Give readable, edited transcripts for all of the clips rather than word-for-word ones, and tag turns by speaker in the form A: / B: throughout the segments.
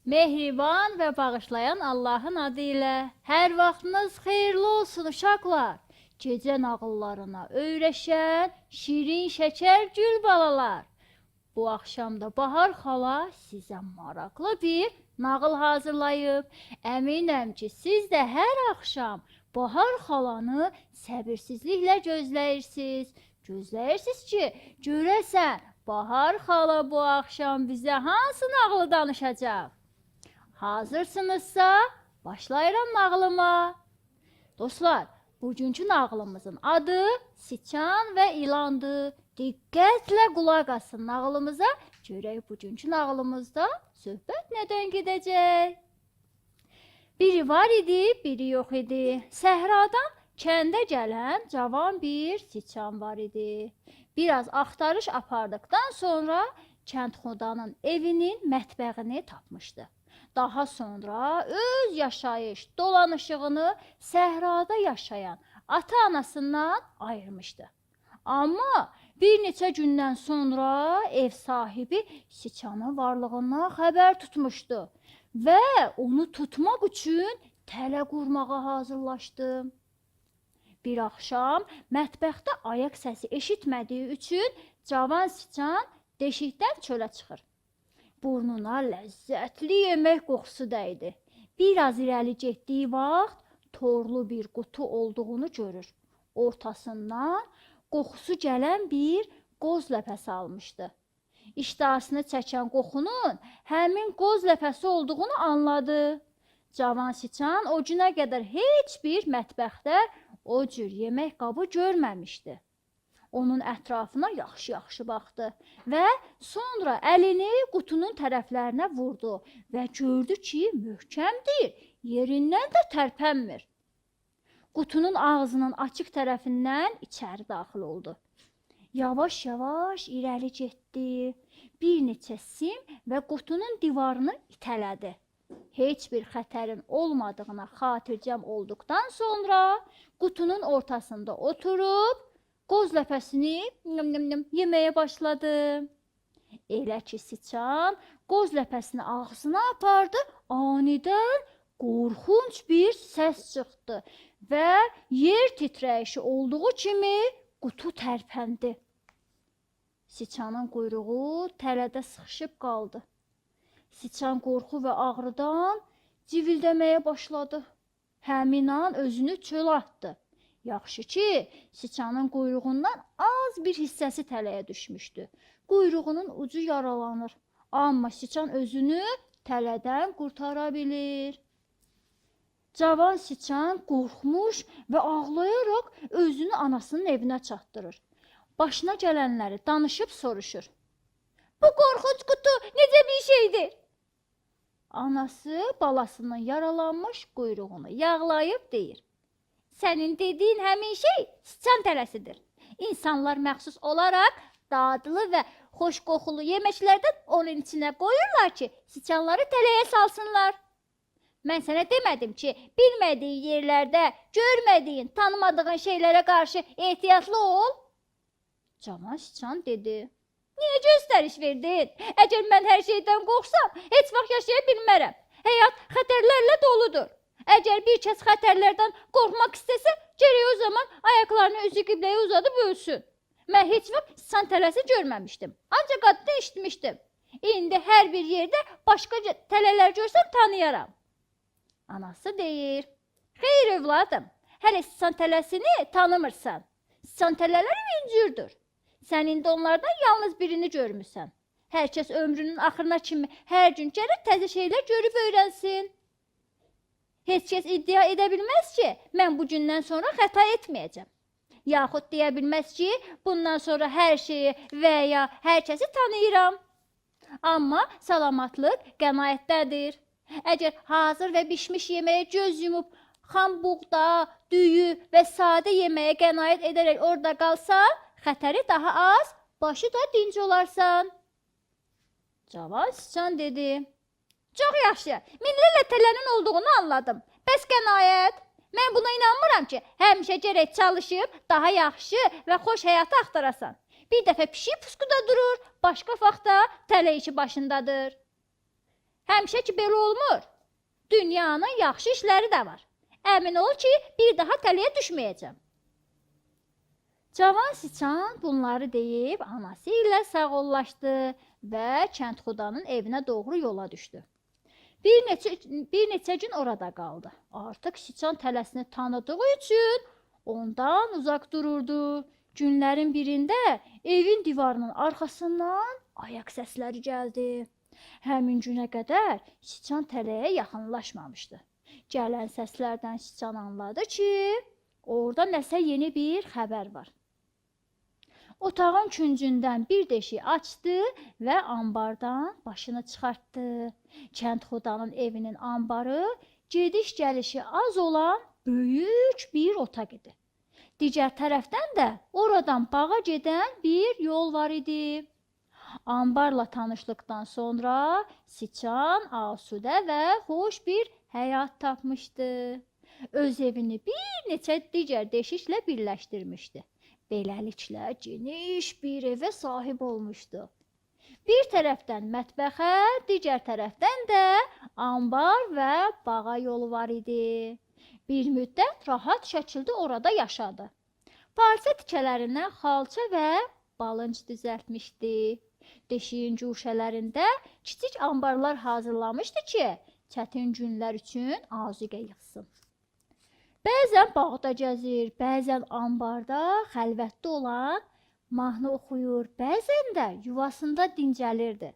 A: Mehriban və bağışlayan Allahın adı ilə hər vaxtınız xeyirli olsun uşaqlar. Gecə nağıllarına öyrəşən şirin şəkər gül balalar. Bu axşam da Bahar xala sizə maraqlı bir nağıl hazırlayıb. Əminəm ki, siz də hər axşam Bahar xalanı səbirsizliklə gözləyirsiniz. Gözləyirsiniz ki, görəsən Bahar xala bu axşam bizə hansı nağılı danışacaq? Hazırsınızsa, başlayıram nağılıma. Dostlar, bugünkü nağılımızın adı Siçan və İlandır. Diqqətlə qulaq asın nağılımıza. Görək bugünkü nağılımızda söhbət nədən gedəcək? Biri var idi, biri yox idi. Səhradan kəndə gələn cavan bir siçan var idi. Biraz axtarış apardıqdan sonra kəndxudanın evinin mətbəxini tapmışdı. Daha sonra öz yaşayış dolanışığını səhrada yaşayan ata-anasından ayırmışdı. Amma bir neçə gündən sonra ev sahibi siçanın varlığından xəbər tutmuşdu və onu tutmaq üçün tələ qurmağa hazırlaşdı. Bir axşam mətbəxdə ayaq səsi eşitmədiyi üçün cavan siçan deşikdən çölə çıxır. Burnuna ləzzətli yemək qoxusu dəydi. Biraz irəli getdiyi vaxt torlu bir qutu olduğunu görür. Ortasından qoxusu gələn bir qoz ləpəsi almışdı. İştahasını çəkən qoxunun həmin qoz ləpəsi olduğunu anladı. Cavan siçan o günə qədər heç bir mətbəxdə o cür yemək qabı görməmişdi. Onun ətrafına yaxşı-yaxşı baxdı və sonra əlini qutunun tərəflərinə vurdu və gördü ki, möhkəmdir, yerindən də tərpənmir. Qutunun ağzının açıq tərəfindən içəri daxil oldu. Yavaş-yavaş irəli getdi, bir neçə sim və qutunun divarını itələdi. Heç bir xətərin olmadığına xatircəm olduqdan sonra qutunun ortasında oturub, qoz ləpəsini yeməyə başladı. Elə ki, siçan qoz ləpəsini ağzına apardı, anidən qorxunc bir səs çıxdı və yer titrəyişi olduğu kimi qutu tərpəndi. Siçanın quyruğu tələdə sıxışıb qaldı. Siçan qorxu və ağrıdan civildəməyə başladı. Həmin an özünü çölə atdı. Yaxşı ki, siçanın quyruğundan az bir hissəsi tələyə düşmüşdü. Quyruğunun ucu yaralanır. Amma siçan özünü tələdən qurtara bilir. Cavan siçan qorxmuş və ağlayaraq özünü anasının evinə çatdırır. Başına gələnləri danışıb soruşur. Bu qorxunc qutu necə bir şeydir? Anası balasının yaralanmış quyruğunu yağlayıb deyir. Sənin dediyin həmin şey siçan tələsidir. İnsanlar məxsus olaraq dadlı və xoş qoxulu yeməklərdən onun içinə qoyurlar ki, siçanları tələyə salsınlar. Mən sənə demədim ki, bilmədiyin yerlərdə, görmədiyin, tanımadığın şeylərə qarşı ehtiyatlı ol? Cavan siçan dedi. Niyə göstəriş verdin? Əgər mən hər şeydən qorxsam, heç vaxt yaşaya bilmərəm. Həyat xətərlərlə doludur. Əgər bir kəs xətərlərdən qorxmaq istəsə, gərək o zaman ayaqlarını üzü qibləyə uzadıb ölsün. Mən heç vaxt siçan tələsi görməmişdim. Ancaq adını eşitmişdim. İndi hər bir yerdə başqa tələlər görsəm tanıyaram. Anası deyir. Xeyr övladım, hələ siçan tələsini tanımırsan. Siçan tələlər müncürdür. Sən indi onlardan yalnız birini görmüsən. Hər kəs ömrünün axırına kimi hər gün gəlib təzə şeylər görüb öyrənsin. Heç kəs iddia edə bilməz ki, mən bu gündən sonra xəta etməyəcəm. Yaxud deyə bilməz ki, bundan sonra hər şeyi və ya hər kəsi tanıyıram. Amma salamatlıq qənaətdədir. Əgər hazır və bişmiş yeməyə göz yumub Xam buğda, düyü və sadə yeməyə qənaət edərək orada qalsan, xətəri daha az, başı da dinc olarsan. Cavan siçan dedi. Çox yaxşı, minlərlə tələnin olduğunu anladım. Bəs qənaət? Mən buna inanmıram ki, həmişə gərək çalışıb daha yaxşı və xoş həyatı axtarasan. Bir dəfə pişik puskuda durur, başqa vaxtda tələ işi başındadır. Həmişə ki, belə olmur. Dünyanın yaxşı işləri də var. Əmin ol ki, bir daha tələyə düşməyəcəm. Cavan siçan bunları deyib anası ilə sağollaşdı və kəndxudanın evinə doğru yola düşdü. Bir neçə gün orada qaldı. Artıq siçan tələsini tanıdığı üçün ondan uzaq dururdu. Günlərin birində evin divarının arxasından ayaq səsləri gəldi. Həmin günə qədər siçan tələyə yaxınlaşmamışdı. Gələn səslərdən siçan anladı ki, orada nəsə yeni bir xəbər var. Otağın küncündən bir deşik açdı və ambardan başını çıxartdı. Kəndxudanın evinin ambarı gediş-gəlişi az olan böyük bir otaq idi. Digər tərəfdən də oradan bağa gedən bir yol var idi. Ambarla tanışlıqdan sonra siçan asudə və xoş bir həyat tapmışdı. Öz evini bir neçə digər deşiklə birləşdirmişdi. Beləliklə geniş bir evə sahib olmuşdu. Bir tərəfdən mətbəxə, digər tərəfdən də ambar və bağa yolu var idi. Bir müddət rahat şəkildə orada yaşadı. Parça tikələrindən xalça və balınc düzəltmişdi. Deşiyin cuşələrində kiçik ambarlar hazırlamışdı ki, çətin günlər üçün azuqə yığsın. Bəzən bağda gəzir, bəzən ambarda xəlvətdə olan mahnı oxuyur, bəzən də yuvasında dincəlirdi.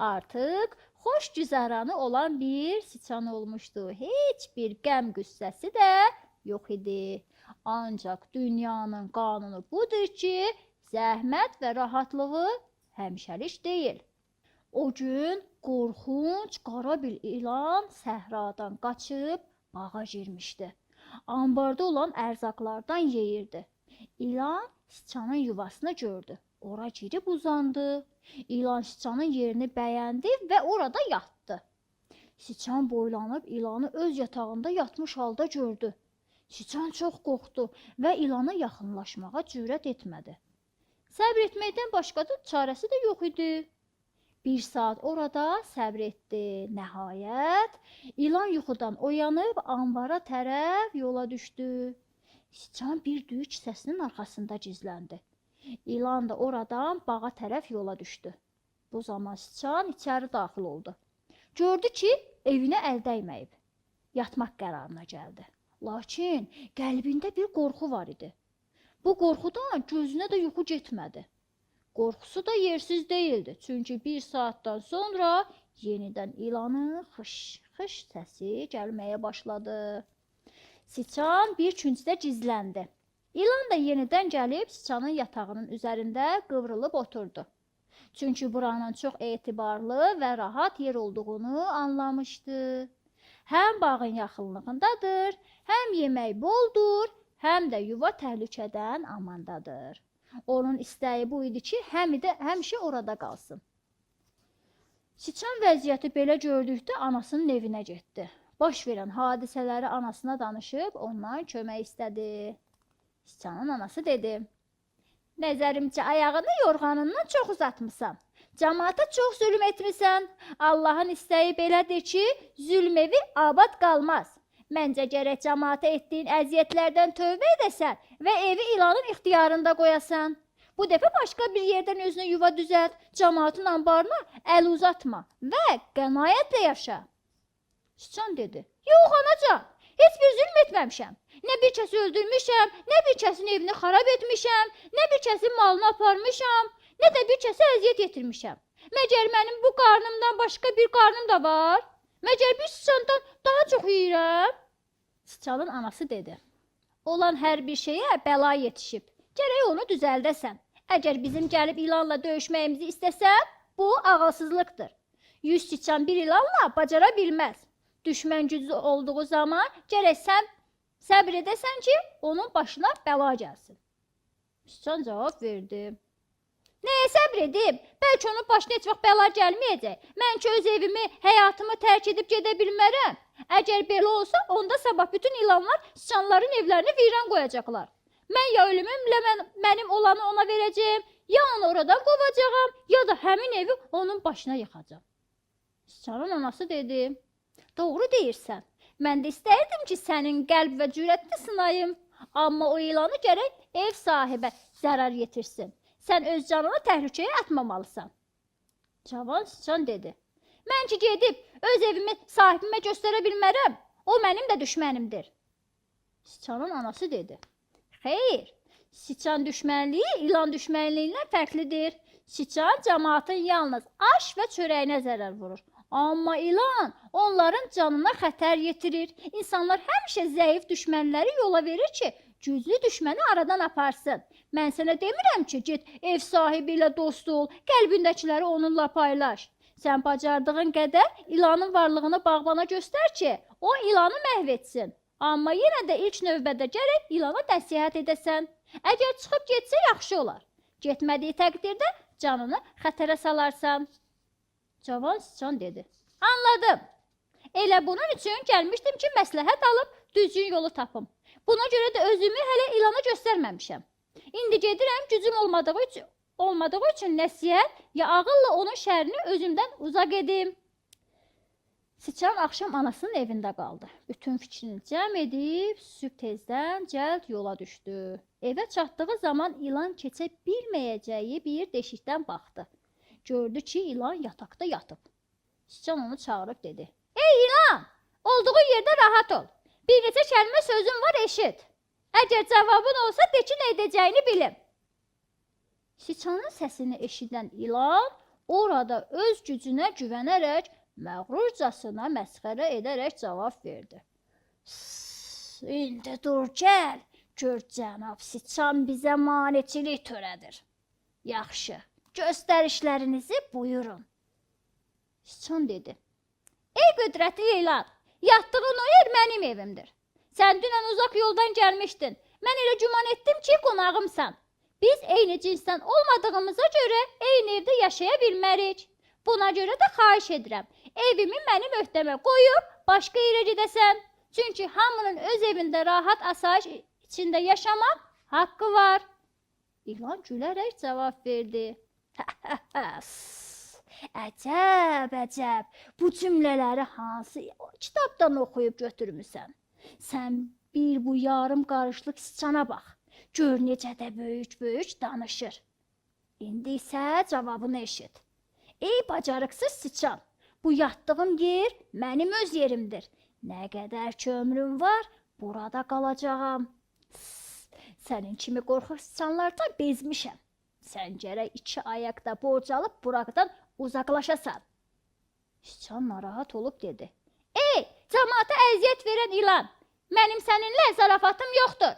A: Artıq xoş güzəranı olan bir siçan olmuşdu. Heç bir qəm qüssəsi də yox idi. Ancaq dünyanın qanunu budur ki, zəhmət və rahatlığı həmişəlik deyil. O gün qorxunc qara bir ilan səhradan qaçıb bağa girmişdi. Ambarda olan ərzaqlardan yeyirdi. İlan siçanın yuvasını gördü. Ora girib uzandı. İlan siçanın yerini bəyəndi və orada yatdı. Siçan boylanıb ilanı öz yatağında yatmış halda gördü. Siçan çox qorxdu və ilana yaxınlaşmağa cürət etmədi. Səbr etməkdən başqa da çarəsi də yox idi. Bir saat orada səbr etdi. Nəhayət, ilan yuxudan oyanıb ambara tərəf yola düşdü. Siçan bir düyü kisəsinin arxasında gizləndi. İlan da oradan bağa tərəf yola düşdü. Bu zaman siçan içəri daxil oldu. Gördü ki, evinə əl dəyməyib. Yatmaq qərarına gəldi. Lakin qəlbində bir qorxu var idi. Bu qorxudan gözünə də yuxu getmədi. Qorxusu da yersiz deyildi. Çünki bir saatdan sonra yenidən ilanın xış-xış səsi gəlməyə başladı. Siçan bir küncdə gizləndi. İlan da yenidən gəlib siçanın yatağının üzərində qıvrılıb oturdu. Çünki buranın çox etibarlı və rahat yer olduğunu anlamışdı. Həm bağın yaxınlığındadır, həm yemək boldur, həm də yuva təhlükədən amandadır. Onun istəyi bu idi ki, həmişə orada qalsın. Siçan vəziyyəti belə gördükdə anasının evinə getdi. Baş verən hadisələri anasına danışıb ondan kömək istədi. Siçanın anası dedi: Nəzərimcə ayağını yorğanından çox uzatmısan. Cəmaata çox zülm etmisən. Allahın istəyi belədir ki, zülm evi abad qalmaz. Məncə gərək cəmaata etdiyin əziyyətlərdən tövbə edəsən və evi ilanın ixtiyarında qoyasan. Bu dəfə başqa bir yerdən özünə yuva düzəlt, cəmaatın ambarına əl uzatma və qənaətlə yaşa. Siçan dedi: Yox anacan, heç bir zülm etməmişəm. Nə bir kəsi öldürmüşəm, nə bir kəsin evini xarab etmişəm, nə bir kəsin malını aparmışam, nə də bir kəsə əziyyət yetirmişəm. Məgər mənim bu qarnımdan başqa bir qarnım da var? Məgər bir siçandan daha çox yeyirəm? Siçanın anası dedi: Olan hər bir şeyə bəla yetişib. Gərək onu düzəldəsən. Əgər bizim gəlib ilanla döyüşməyimizi istəsən, bu ağılsızlıqdır. 100 siçan bir ilanla bacara bilməz. Düşmən güclü olduğu zaman gərək sən səbr edəsən ki, onun başına bəla gəlsin. Siçan cavab verdi. Nəyə səbr edib? Bəlkə onun başına heç vaxt bəla gəlməyəcək. Mən ki öz evimi, həyatımı tərk edib gedə bilmərəm. Əgər belə olsa, onda sabah bütün ilanlar siçanların evlərini viran qoyacaqlar. Mən ya ölümümlə mənim olanı ona verəcəyim, ya onu oradan qovacağam, ya da həmin evi onun başına yıxacam. Siçanın anası dedi. Doğru deyirsən. Mən də istərdim ki, sənin qəlb və cürətini sınayım. Amma o ilanı gərək ev sahibə zərər yetirsin. Sən öz canını təhlükəyə atmamalısan. Cavan siçan dedi. Mən ki gedib öz evimi sahibimə göstərə bilmərəm. O mənim də düşmənimdir. Siçanın anası dedi. Xeyr, siçan düşmənliyi ilan düşmənliyindən fərqlidir. Siçan cəmaatın yalnız aş və çörəyinə zərər vurur. Amma ilan onların canına xətər yetirir. İnsanlar həmişə zəif düşmənləri yola verir ki, güclü düşməni aradan aparsın. Mən sənə demirəm ki, get ev sahibi ilə dost ol, qəlbindəkiləri onunla paylaş. Sən bacardığın qədər ilanın varlığını bağbana göstər ki, o ilanı məhv etsin. Amma yenə də ilk növbədə gərək ilana nəsihət edəsən. Əgər çıxıb getsə yaxşı olar. Getmədiyi təqdirdə canını xətərə salarsan. Cavan siçan dedi. Anladım. Elə bunun üçün gəlmişdim ki, məsləhət alıb düzgün yolu tapım. Buna görə də özümü hələ ilana göstərməmişəm. İndi gedirəm, gücüm olmadığı üçün nəsihət ya ağılla onun şərini özümdən uzaq edim. Siçan axşam anasının evində qaldı. Bütün fikrini cəm edib, sübh tezdən cəld yola düşdü. Evə çatdığı zaman ilan keçə bilməyəcəyi bir deşikdən baxdı. Gördü ki, ilan yataqda yatıb. Siçan onu çağırıb dedi. Ey ilan, olduğu yerdə rahat ol. Bir neçə kəlmə sözüm var, eşit. Əgər cavabın olsa, de ki, nə edəcəyini bilim. Siçanın səsini eşidən ilan orada öz gücünə güvənərək, məğrurcasına məsxərə edərək cavab verdi. İndi dur, gəl. Gör, cənab siçan bizə maneçilik törədir. Yaxşı, göstərişlərinizi buyurun. Siçan dedi. Ey qüdrətli ilan, yatdığın o yer mənim evimdir. Sən dünən uzaq yoldan gəlmişdin. Mən elə güman etdim ki, qonağımsan. Biz eyni cinsdən olmadığımıza görə eyni evdə yaşaya bilmərik. Buna görə də xahiş edirəm. Evimi mənim öhdəmə qoyub başqa yerə gedəsən. Çünki hamının öz evində rahat asayiş içində yaşamaq haqqı var. İlan gülərək cavab verdi. Əcəb, əcəb. Bu cümlələri hansı kitabdan oxuyub götürmüsən? Sən bir bu yarım qarışlıq siçana bax. Gör necə də böyük-böyük danışır. İndi isə cavabını eşit. Ey bacarıqsız siçan, bu yatdığım yer mənim öz yerimdir. Nə qədər ki ömrüm var, burada qalacağam. Sənin kimi qorxaq siçanlardan bezmişəm. Sən gərək 2 ayaqda borc alıb buradan uzaqlaşasan. Siçan narahat olub dedi. Ey, cəmaata əziyyət verən ilan, mənim səninlə zarafatım yoxdur.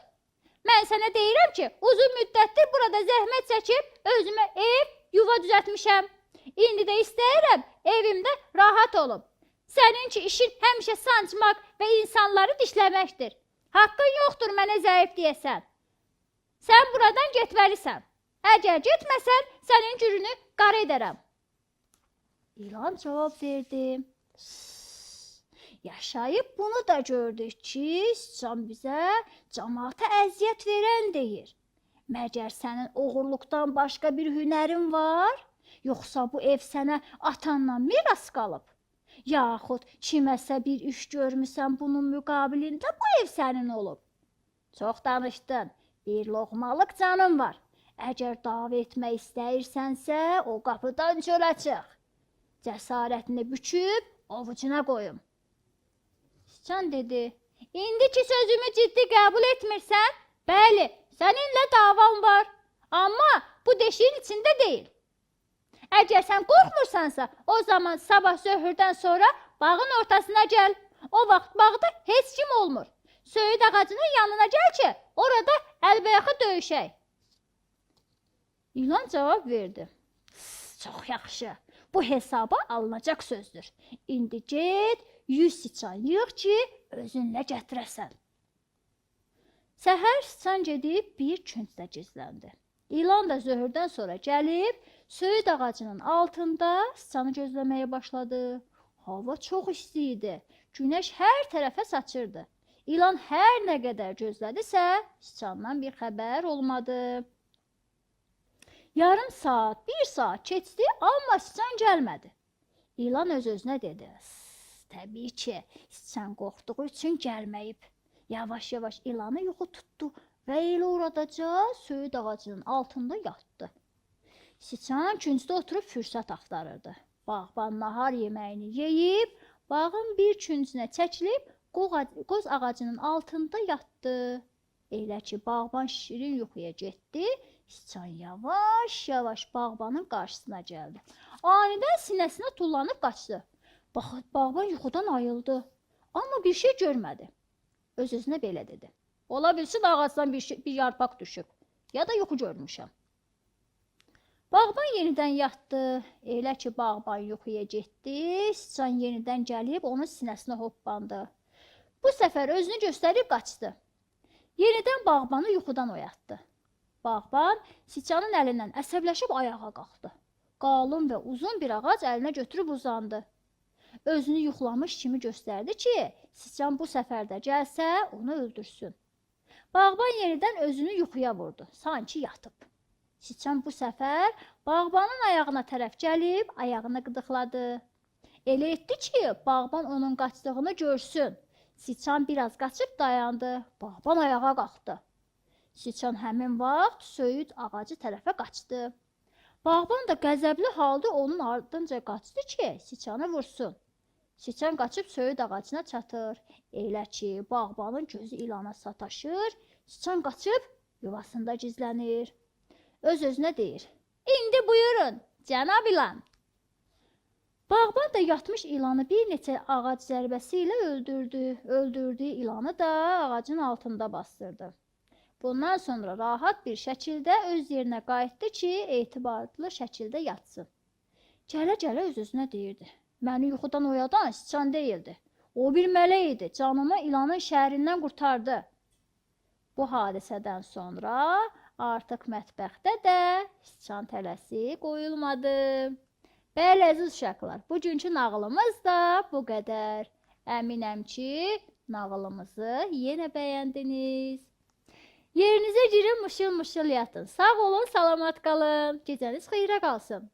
A: Mən sənə deyirəm ki, uzun müddətdir burada zəhmət çəkib, özümə ev, yuva düzəltmişəm. İndi də istəyirəm, evimdə rahat olum. Sənin ki, işin həmişə sancmaq və insanları dişləməkdir. Haqqın yoxdur mənə zəif deyəsən. Sən buradan getməlisən. Əgər getməsən, sənin gürünü qara edərəm. İlan cavab verdi. Yaşayıb bunu da gördük ki, siçan bizə cəmaata əziyyət verən deyir. Məgər sənin oğurluqdan başqa bir hünərin var? Yoxsa bu ev sənə atandan miras qalıb? Yaxud kiməsə bir iş görmüsən, bunun müqabilində bu ev sənin olub. Çox danışdın, bir loğmalıq canın var. Əgər dava etmək istəyirsənsə, o qapıdan çölə çıx. Cəsarətini büküb, ovucuna qoyum. Siçan dedi, indiki sözümü ciddi qəbul etmirsən? Bəli, səninlə davam var. Amma bu deşiyin içində deyil. Əgər sən qorxmursansa, o zaman sabah zöhrdən sonra bağın ortasına gəl. O vaxt bağda heç kim olmur. Söyüd ağacının yanına gəl ki, orada əlbəyaxa döyüşək. İlan cavab verdi. Çox yaxşı, bu hesaba alınacaq sözdür. İndi get, 100 siçan yığ ki, özünlə gətirəsən. Səhər siçan gedib bir küncdə gizləndi. İlan da zöhrdən sonra gəlib, söyüd ağacının altında siçanı gözləməyə başladı. Hava çox isti idi. Günəş hər tərəfə saçırdı. İlan hər nə qədər gözlədisə, siçandan bir xəbər olmadı. Yarım saat, 1 saat keçdi, amma siçan gəlmədi. İlan öz-özünə dedi, təbii ki, siçan qorxduğu üçün gəlməyib. Yavaş-yavaş ilanı yuxu tutdu və elə oradaca söyüd ağacının altında yatdı. Siçan küncdə oturub fürsət axtarırdı. Bağban nahar yeməyini yeyib, bağın bir küncünə çəkilib, qoz ağacının altında yatdı. Elə ki, bağban şirin yuxuya getdi, siçan yavaş-yavaş bağbanın qarşısına gəldi. Anidən sinəsinə tullanıb qaçdı. Bağban yuxudan ayıldı, amma bir şey görmədi. Öz-özünə belə dedi. Ola bilsin ağacdan bir yarpaq düşüb, ya da yuxu görmüşəm. Bağban yenidən yatdı. Elə ki, bağban yuxuya getdi, siçan yenidən gəlib onun sinəsinə hoppandı. Bu səfər özünü göstərib qaçdı. Yenidən bağbanı yuxudan oyatdı. Bağban siçanın əlindən əsəbləşib ayağa qalxdı. Qalın və uzun bir ağac əlinə götürüb uzandı. Özünü yuxulamış kimi göstərdi ki, siçan bu səfərdə gəlsə, onu öldürsün. Bağban yenidən özünü yuxuya vurdu, sanki yatıb. Siçan bu səfər bağbanın ayağına tərəf gəlib, ayağını qıdıqladı. Elə etdi ki, bağban onun qaçdığını görsün. Siçan biraz qaçıb dayandı, bağban ayağa qalxdı. Siçan həmin vaxt söyüd ağacı tərəfə qaçdı. Bağban da qəzəbli halda onun ardınca qaçdı ki, siçanı vursun. Siçan qaçıb söyüd ağacına çatır. Elə ki, bağbanın gözü ilana sataşır, siçan qaçıb yuvasında gizlənir. Öz-özünə deyir, indi buyurun, cənab ilan. Bağban da yatmış ilanı bir neçə ağac zərbəsi ilə öldürdü. Öldürdüyü ilanı da ağacın altında bastırdı. Bundan sonra rahat bir şəkildə öz yerinə qayıtdı ki, etibarlı şəkildə yatsın. Gələ-gələ öz-özünə deyirdi. Məni yuxudan oyadan siçan deyildi. O bir mələk idi, canımı ilanın şəhərindən qurtardı. Bu hadisədən sonra artıq mətbəxdə də siçan tələsi qoyulmadı. Bəli, əziz uşaqlar, bugünkü nağılımız da bu qədər. Əminəm ki, nağılımızı yenə bəyəndiniz. Yerinizə girin, mışıl-mışıl yatın. Sağ olun, salamat qalın. Gecəniz xeyrə qalsın.